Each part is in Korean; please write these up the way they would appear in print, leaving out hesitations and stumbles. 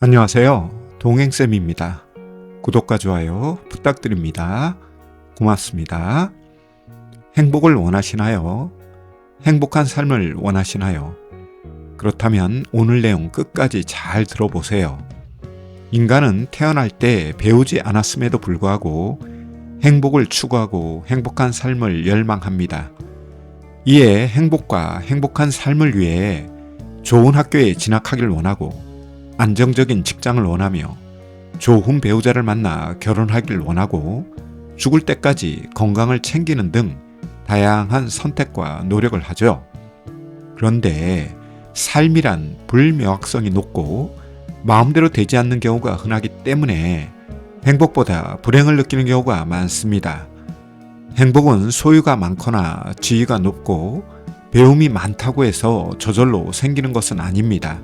안녕하세요. 동행쌤입니다. 구독과 좋아요 부탁드립니다. 고맙습니다. 행복을 원하시나요? 행복한 삶을 원하시나요? 그렇다면 오늘 내용 끝까지 잘 들어보세요. 인간은 태어날 때 배우지 않았음에도 불구하고 행복을 추구하고 행복한 삶을 열망합니다. 이에 행복과 행복한 삶을 위해 좋은 학교에 진학하길 원하고 안정적인 직장을 원하며 좋은 배우자를 만나 결혼하길 원하고 죽을 때까지 건강을 챙기는 등 다양한 선택과 노력을 하죠. 그런데 삶이란 불명확성이 높고 마음대로 되지 않는 경우가 흔하기 때문에 행복보다 불행을 느끼는 경우가 많습니다. 행복은 소유가 많거나 지위가 높고 배움이 많다고 해서 저절로 생기는 것은 아닙니다.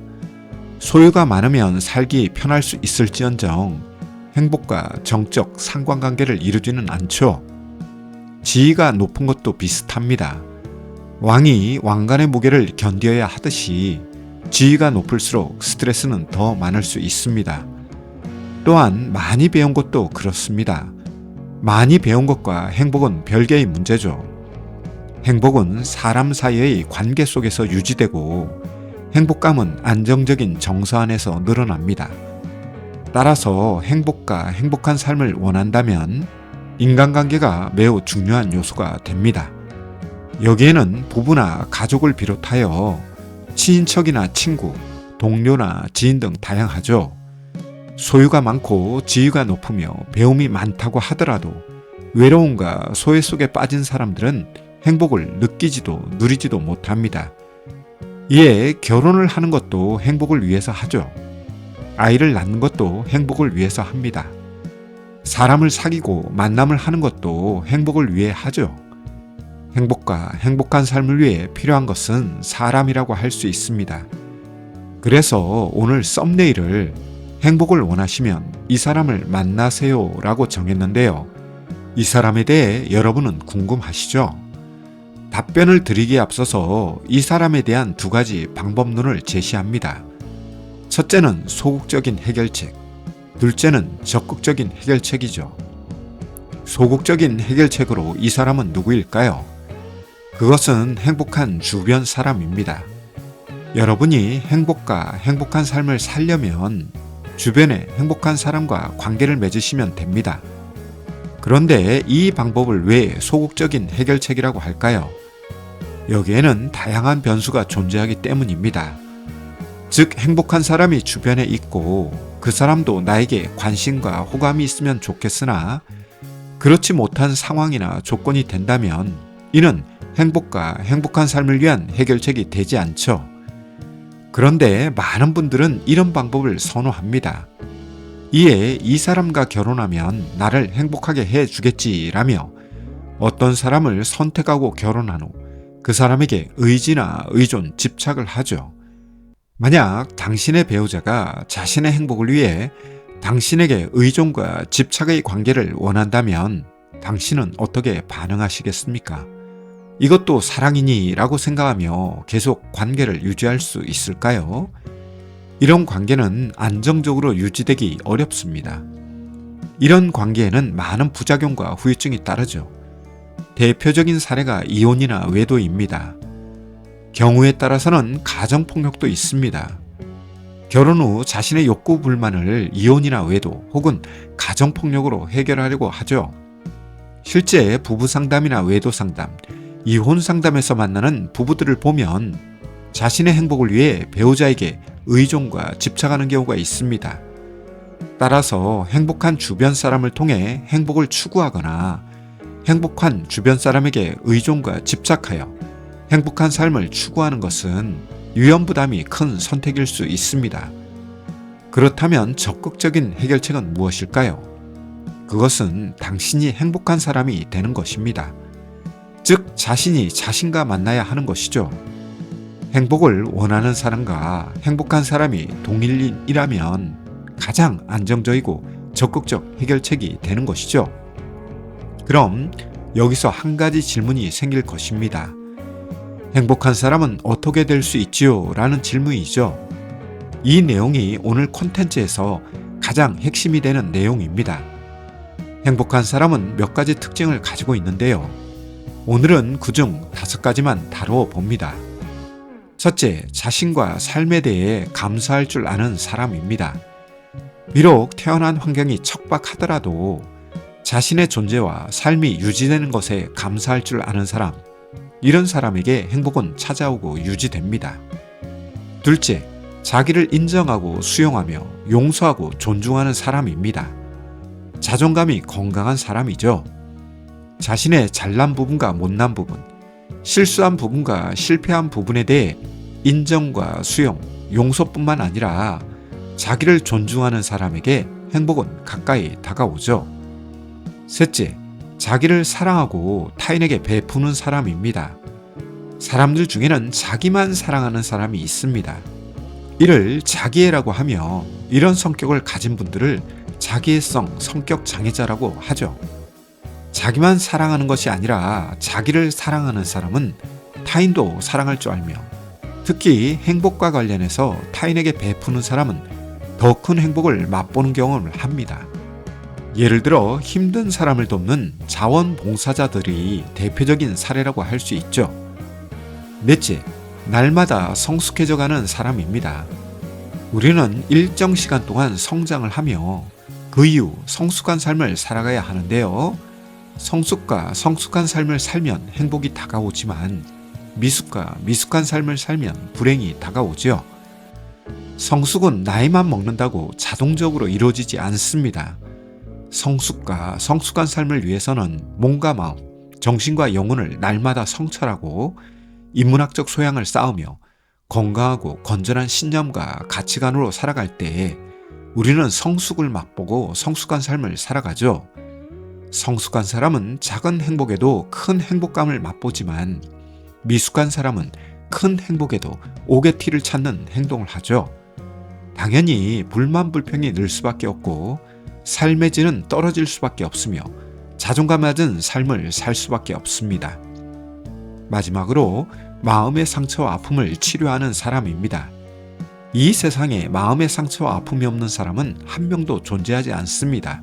소유가 많으면 살기 편할 수 있을지언정 행복과 정적 상관관계를 이루지는 않죠. 지위가 높은 것도 비슷합니다. 왕이 왕관의 무게를 견뎌야 하듯이 지위가 높을수록 스트레스는 더 많을 수 있습니다. 또한 많이 배운 것도 그렇습니다. 많이 배운 것과 행복은 별개의 문제죠. 행복은 사람 사이의 관계 속에서 유지되고 행복감은 안정적인 정서 안에서 늘어납니다. 따라서 행복과 행복한 삶을 원한다면 인간관계가 매우 중요한 요소가 됩니다. 여기에는 부부나 가족을 비롯하여 친인척이나 친구, 동료나 지인 등 다양하죠. 소유가 많고 지위가 높으며 배움이 많다고 하더라도 외로움과 소외 속에 빠진 사람들은 행복을 느끼지도 누리지도 못합니다. 이에 결혼을 하는 것도 행복을 위해서 하죠. 아이를 낳는 것도 행복을 위해서 합니다. 사람을 사귀고 만남을 하는 것도 행복을 위해 하죠. 행복과 행복한 삶을 위해 필요한 것은 사람이라고 할 수 있습니다. 그래서 오늘 썸네일을 행복을 원하시면 이 사람을 만나세요 라고 정했는데요. 이 사람에 대해 여러분은 궁금하시죠? 답변을 드리기에 앞서서 이 사람에 대한 두 가지 방법론을 제시합니다. 첫째는 소극적인 해결책, 둘째는 적극적인 해결책이죠. 소극적인 해결책으로 이 사람은 누구일까요? 그것은 행복한 주변 사람입니다. 여러분이 행복과 행복한 삶을 살려면 주변에 행복한 사람과 관계를 맺으시면 됩니다. 그런데 이 방법을 왜 소극적인 해결책이라고 할까요? 여기에는 다양한 변수가 존재하기 때문입니다. 즉, 행복한 사람이 주변에 있고 그 사람도 나에게 관심과 호감이 있으면 좋겠으나 그렇지 못한 상황이나 조건이 된다면 이는 행복과 행복한 삶을 위한 해결책이 되지 않죠. 그런데 많은 분들은 이런 방법을 선호합니다. 이에 이 사람과 결혼하면 나를 행복하게 해주겠지라며 어떤 사람을 선택하고 결혼한 후 그 사람에게 의지나 의존, 집착을 하죠. 만약 당신의 배우자가 자신의 행복을 위해 당신에게 의존과 집착의 관계를 원한다면 당신은 어떻게 반응하시겠습니까? 이것도 사랑이니? 라고 생각하며 계속 관계를 유지할 수 있을까요? 이런 관계는 안정적으로 유지되기 어렵습니다. 이런 관계에는 많은 부작용과 후유증이 따르죠. 대표적인 사례가 이혼이나 외도입니다. 경우에 따라서는 가정폭력도 있습니다. 결혼 후 자신의 욕구 불만을 이혼이나 외도 혹은 가정폭력으로 해결하려고 하죠. 실제 부부 상담이나 외도 상담, 이혼 상담에서 만나는 부부들을 보면 자신의 행복을 위해 배우자에게 의존과 집착하는 경우가 있습니다. 따라서 행복한 주변 사람을 통해 행복을 추구하거나 행복한 주변 사람에게 의존과 집착하여 행복한 삶을 추구하는 것은 유연부담이 큰 선택일 수 있습니다. 그렇다면 적극적인 해결책은 무엇일까요? 그것은 당신이 행복한 사람이 되는 것입니다. 즉, 자신이 자신과 만나야 하는 것이죠. 행복을 원하는 사람과 행복한 사람이 동일인이라면 가장 안정적이고 적극적 해결책이 되는 것이죠. 그럼 여기서 한 가지 질문이 생길 것입니다. 행복한 사람은 어떻게 될 수 있지요? 라는 질문이죠. 이 내용이 오늘 콘텐츠에서 가장 핵심이 되는 내용입니다. 행복한 사람은 몇 가지 특징을 가지고 있는데요. 오늘은 그중 5가지만 다루어 봅니다. 첫째, 자신과 삶에 대해 감사할 줄 아는 사람입니다. 비록 태어난 환경이 척박하더라도 자신의 존재와 삶이 유지되는 것에 감사할 줄 아는 사람, 이런 사람에게 행복은 찾아오고 유지됩니다. 둘째, 자기를 인정하고 수용하며 용서하고 존중하는 사람입니다. 자존감이 건강한 사람이죠. 자신의 잘난 부분과 못난 부분, 실수한 부분과 실패한 부분에 대해 인정과 수용, 용서뿐만 아니라 자기를 존중하는 사람에게 행복은 가까이 다가오죠. 셋째, 자기를 사랑하고 타인에게 베푸는 사람입니다. 사람들 중에는 자기만 사랑하는 사람이 있습니다. 이를 자기애라고 하며 이런 성격을 가진 분들을 자기애성 성격 장애자라고 하죠. 자기만 사랑하는 것이 아니라 자기를 사랑하는 사람은 타인도 사랑할 줄 알며 특히 행복과 관련해서 타인에게 베푸는 사람은 더 큰 행복을 맛보는 경험을 합니다. 예를 들어 힘든 사람을 돕는 자원봉사자들이 대표적인 사례라고 할 수 있죠. 넷째, 날마다 성숙해져가는 사람입니다. 우리는 일정 시간 동안 성장을 하며 그 이후 성숙한 삶을 살아가야 하는데요. 성숙과 성숙한 삶을 살면 행복이 다가오지만 미숙과 미숙한 삶을 살면 불행이 다가오죠. 성숙은 나이만 먹는다고 자동적으로 이루어지지 않습니다. 성숙과 성숙한 삶을 위해서는 몸과 마음, 정신과 영혼을 날마다 성찰하고 인문학적 소양을 쌓으며 건강하고 건전한 신념과 가치관으로 살아갈 때 우리는 성숙을 맛보고 성숙한 삶을 살아가죠. 성숙한 사람은 작은 행복에도 큰 행복감을 맛보지만 미숙한 사람은 큰 행복에도 오개티를 찾는 행동을 하죠. 당연히 불만불평이 늘 수밖에 없고 삶의 질은 떨어질 수밖에 없으며 자존감 낮은 삶을 살 수밖에 없습니다. 마지막으로 마음의 상처와 아픔을 치료하는 사람입니다. 이 세상에 마음의 상처와 아픔이 없는 사람은 한 명도 존재하지 않습니다.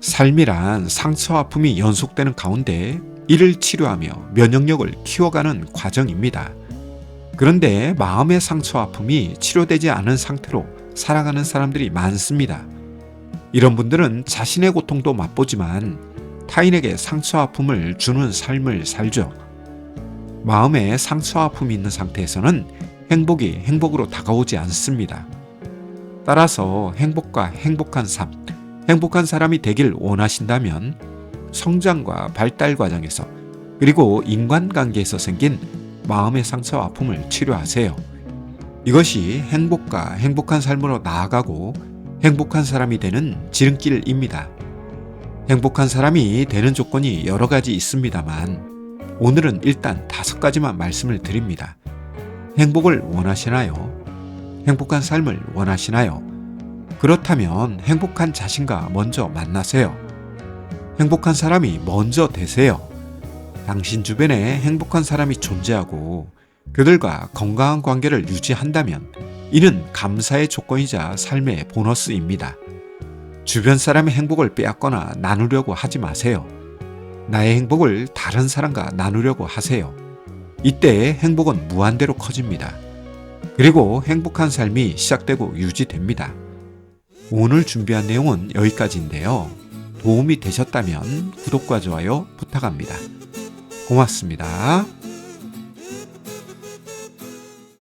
삶이란 상처와 아픔이 연속되는 가운데 이를 치료하며 면역력을 키워가는 과정입니다. 그런데 마음의 상처와 아픔이 치료되지 않은 상태로 살아가는 사람들이 많습니다. 이런 분들은 자신의 고통도 맛보지만 타인에게 상처와 아픔을 주는 삶을 살죠. 마음에 상처와 아픔이 있는 상태에서는 행복이 행복으로 다가오지 않습니다. 따라서 행복과 행복한 삶, 행복한 사람이 되길 원하신다면 성장과 발달 과정에서 그리고 인간관계에서 생긴 마음의 상처와 아픔을 치료하세요. 이것이 행복과 행복한 삶으로 나아가고 행복한 사람이 되는 지름길입니다. 행복한 사람이 되는 조건이 여러 가지 있습니다만 오늘은 일단 5가지만 말씀을 드립니다. 행복을 원하시나요? 행복한 삶을 원하시나요? 그렇다면 행복한 자신과 먼저 만나세요. 행복한 사람이 먼저 되세요. 당신 주변에 행복한 사람이 존재하고 그들과 건강한 관계를 유지한다면 이는 감사의 조건이자 삶의 보너스입니다. 주변 사람의 행복을 빼앗거나 나누려고 하지 마세요. 나의 행복을 다른 사람과 나누려고 하세요. 이때 행복은 무한대로 커집니다. 그리고 행복한 삶이 시작되고 유지됩니다. 오늘 준비한 내용은 여기까지인데요. 도움이 되셨다면 구독과 좋아요 부탁합니다. 고맙습니다.